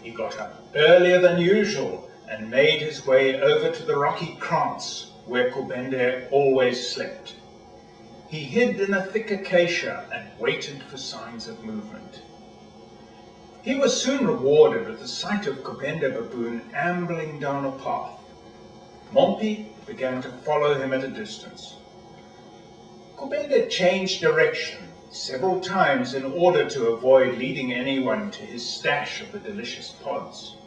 He got up earlier than usual and made his way over to the rocky krantz where Kubende always slept. He hid in a thick acacia and waited for signs of movement. He was soon rewarded with the sight of Kubende baboon ambling down a path. Mompi began to follow him at a distance. Kubende changed direction several times in order to avoid leading anyone to his stash of the delicious pods.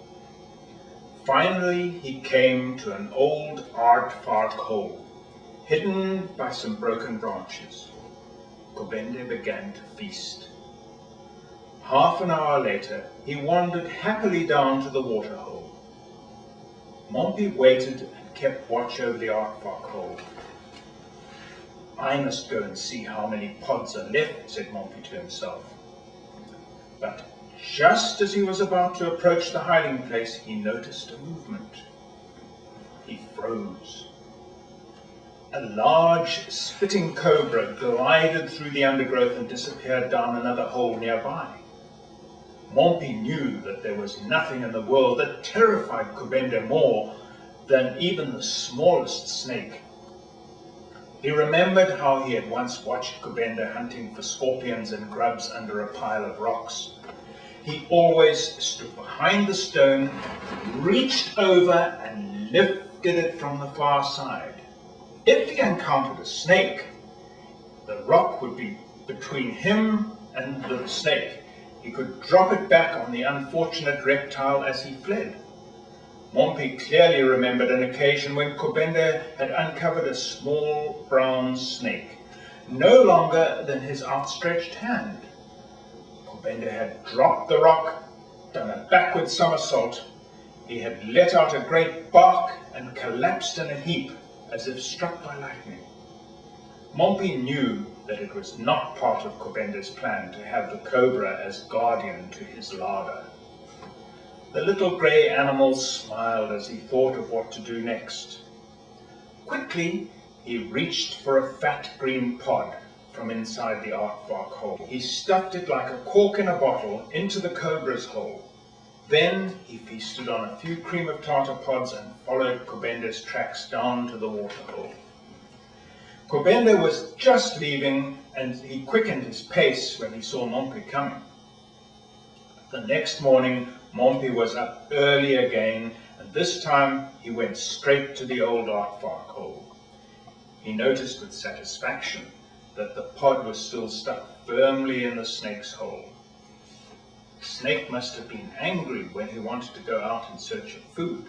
Finally, he came to an old aardvark hole, hidden by some broken branches. Kubende began to feast. Half an hour later, he wandered happily down to the waterhole. Mompi waited and kept watch over the aardvark hole. "I must go and see how many pods are left," said Mompi to himself. But just as he was about to approach the hiding place, he noticed a movement. He froze. A large, spitting cobra glided through the undergrowth and disappeared down another hole nearby. Mompi knew that there was nothing in the world that terrified Kubende more than even the smallest snake. He remembered how he had once watched Kubende hunting for scorpions and grubs under a pile of rocks. He always stood behind the stone, reached over and lifted it from the far side. If he encountered a snake, the rock would be between him and the snake. He could drop it back on the unfortunate reptile as he fled. Mompi clearly remembered an occasion when Kubende had uncovered a small brown snake, no longer than his outstretched hand. Kubende had dropped the rock, done a backward somersault. He had let out a great bark and collapsed in a heap as if struck by lightning. Mompi knew that it was not part of Kubende's plan to have the cobra as guardian to his larder. The little grey animal smiled as he thought of what to do next. Quickly, he reached for a fat green pod from inside the aardvark hole. He stuffed it like a cork in a bottle into the cobra's hole. Then he feasted on a few cream of tartar pods and followed Kubende's tracks down to the waterhole. Kubende was just leaving and he quickened his pace when he saw Mompi coming. The next morning, Mompi was up early again, and this time he went straight to the old aardvark hole. He noticed with satisfaction that the pod was still stuck firmly in the snake's hole. The snake must have been angry when he wanted to go out in search of food.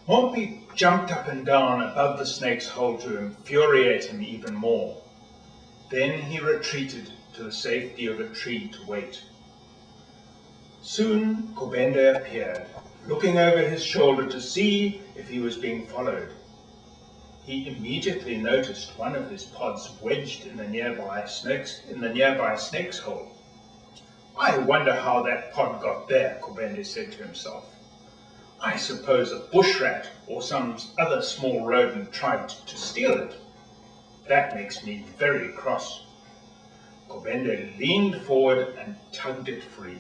Mompi jumped up and down above the snake's hole to infuriate him even more. Then he retreated to the safety of a tree to wait. Soon Kubende appeared, looking over his shoulder to see if he was being followed. He immediately noticed one of his pods wedged in the nearby snake's hole. "I wonder how that pod got there," Kubende said to himself. "I suppose a bush rat or some other small rodent tried to steal it. That makes me very cross." Kubende leaned forward and tugged it free.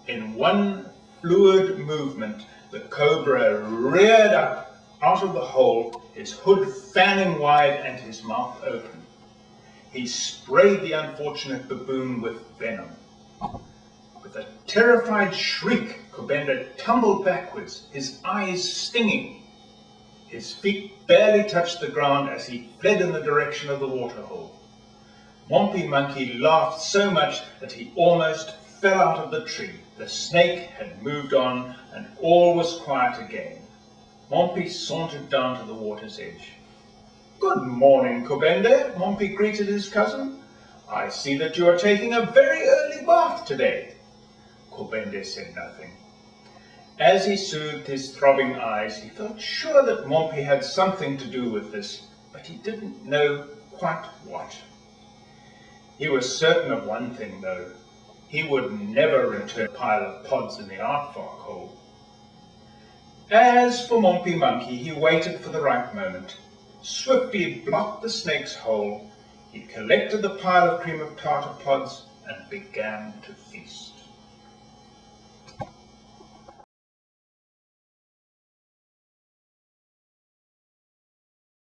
In one fluid movement, the cobra reared up out of the hole, his hood fanning wide and his mouth open. He sprayed the unfortunate baboon with venom. With a terrified shriek, Kubende tumbled backwards, his eyes stinging. His feet barely touched the ground as he fled in the direction of the waterhole. Mompi Monkey laughed so much that he almost fell out of the tree. The snake had moved on and all was quiet again. Mompi sauntered down to the water's edge. "Good morning, Kubende," Mompi greeted his cousin. "I see that you are taking a very early bath today." Kubende said nothing. As he soothed his throbbing eyes, he felt sure that Mompi had something to do with this, but he didn't know quite what. He was certain of one thing, though. He would never return a pile of pods in the aardvark hole. As for Mompi Monkey, he waited for the right moment. Swiftly blocked the snake's hole. He collected the pile of cream of tartar pods and began to feast.